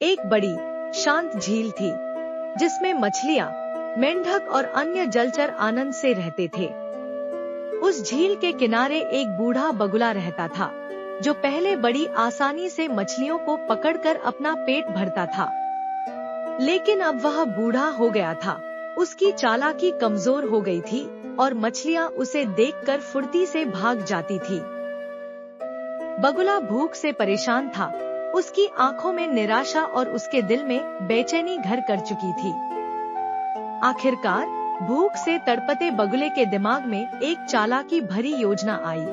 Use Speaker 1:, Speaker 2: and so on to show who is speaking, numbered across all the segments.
Speaker 1: एक बड़ी शांत झील थी जिसमें मछलियां, मेंढक और अन्य जलचर आनंद से रहते थे। उस झील के किनारे एक बूढ़ा बगुला रहता था जो पहले बड़ी आसानी से मछलियों को पकड़कर अपना पेट भरता था। लेकिन अब वह बूढ़ा हो गया था, उसकी चालाकी कमजोर हो गई थी और मछलियां उसे देखकर फुर्ती से भाग जाती थी। बगुला भूख से परेशान था, उसकी आंखों में निराशा और उसके दिल में बेचैनी घर कर चुकी थी। आखिरकार भूख से तड़पते बगुले के दिमाग में एक चालाकी भरी योजना आई।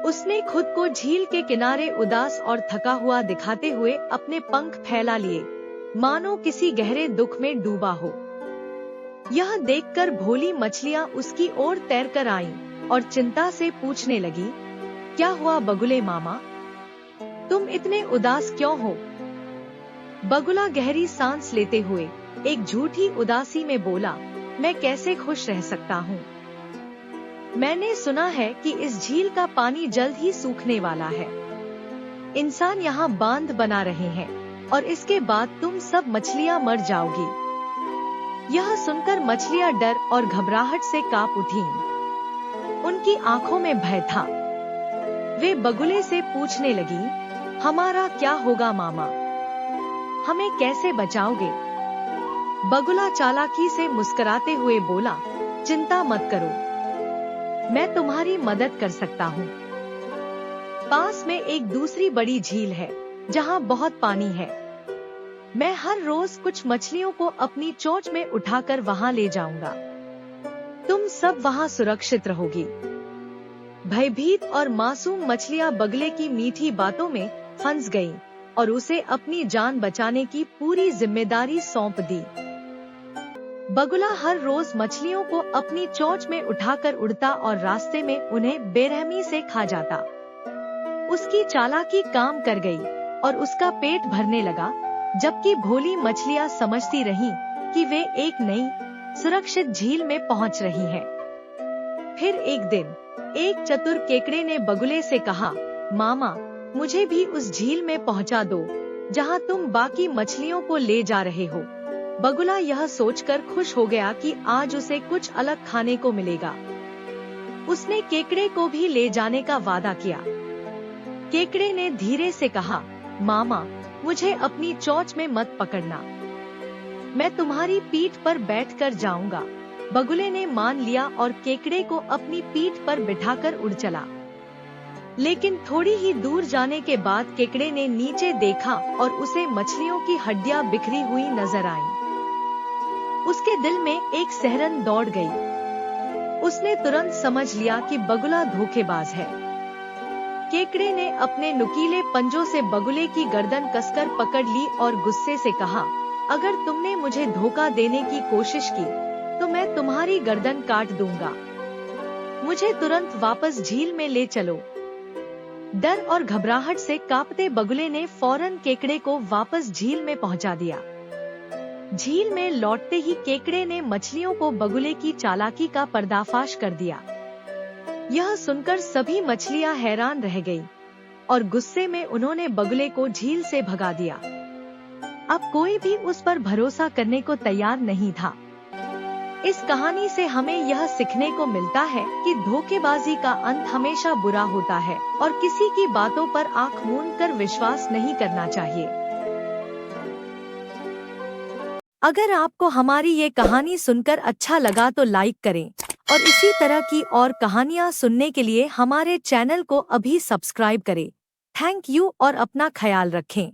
Speaker 1: उसने खुद को झील के किनारे उदास और थका हुआ दिखाते हुए अपने पंख फैला लिए, मानो किसी गहरे दुख में डूबा हो। यह देखकर भोली मछलियां उसकी ओर तैरकर आईं और चिंता से पूछने लगी, क्या हुआ बगुले मामा, तुम इतने उदास क्यों हो? बगुला गहरी सांस लेते हुए एक झूठी उदासी में बोला, मैं कैसे खुश रह सकता हूँ? मैंने सुना है कि इस झील का पानी जल्द ही सूखने वाला है। इंसान यहाँ बांध बना रहे हैं और इसके बाद तुम सब मछलियाँ मर जाओगी। यह सुनकर मछलियाँ डर और घबराहट से कांप उठीं। उनकी आंखों में भय था। वे बगुले से पूछने लगी, हमारा क्या होगा मामा, हमें कैसे बचाओगे? बगुला चालाकी से मुस्कुराते हुए बोला, चिंता मत करो, मैं तुम्हारी मदद कर सकता हूँ। पास में एक दूसरी बड़ी झील है जहाँ बहुत पानी है। मैं हर रोज कुछ मछलियों को अपनी चोंच में उठाकर वहाँ ले जाऊंगा। तुम सब वहाँ सुरक्षित रहोगी। भयभीत और मासूम मछलियां बगले की मीठी बातों में फंस गईं और उसे अपनी जान बचाने की पूरी जिम्मेदारी सौंप दी। बगुला हर रोज मछलियों को अपनी चोंच में उठाकर उड़ता और रास्ते में उन्हें बेरहमी से खा जाता। उसकी चालाकी काम कर गई और उसका पेट भरने लगा, जबकि भोली मछलियां समझती रहीं कि वे एक नई सुरक्षित झील में पहुंच रही हैं। फिर एक दिन एक चतुर केकड़े ने बगुले से कहा, मामा, मुझे भी उस झील में पहुंचा दो जहां तुम बाकी मछलियों को ले जा रहे हो। बगुला यह सोचकर खुश हो गया कि आज उसे कुछ अलग खाने को मिलेगा। उसने केकड़े को भी ले जाने का वादा किया। केकड़े ने धीरे से कहा, मामा, मुझे अपनी चोंच में मत पकड़ना, मैं तुम्हारी पीठ पर बैठकर जाऊंगा। बगुले ने मान लिया और केकड़े को अपनी पीठ पर बिठाकर उड़ चला। लेकिन थोड़ी ही दूर जाने के बाद केकड़े ने नीचे देखा और उसे मछलियों की हड्डियां बिखरी हुई नजर आईं। उसके दिल में एक सिहरन दौड़ गई। उसने तुरंत समझ लिया कि बगुला धोखेबाज है। केकड़े ने अपने नुकीले पंजों से बगुले की गर्दन कसकर पकड़ ली और गुस्से से कहा, अगर तुमने मुझे धोखा देने की कोशिश की तो मैं तुम्हारी गर्दन काट दूंगा। मुझे तुरंत वापस झील में ले चलो। डर और घबराहट से कांपते बगुले ने फौरन केकड़े को वापस झील में पहुंचा दिया। झील में लौटते ही केकड़े ने मछलियों को बगुले की चालाकी का पर्दाफाश कर दिया। यह सुनकर सभी मछलियां हैरान रह गईं और गुस्से में उन्होंने बगुले को झील से भगा दिया। अब कोई भी उस पर भरोसा करने को तैयार नहीं था। इस कहानी से हमें यह सीखने को मिलता है कि धोखेबाजी का अंत हमेशा बुरा होता है और किसी की बातों पर आंख मूंद कर विश्वास नहीं करना चाहिए। अगर आपको हमारी ये कहानी सुनकर अच्छा लगा तो लाइक करें और इसी तरह की और कहानियाँ सुनने के लिए हमारे चैनल को अभी सब्सक्राइब करें। थैंक यू और अपना ख्याल रखें।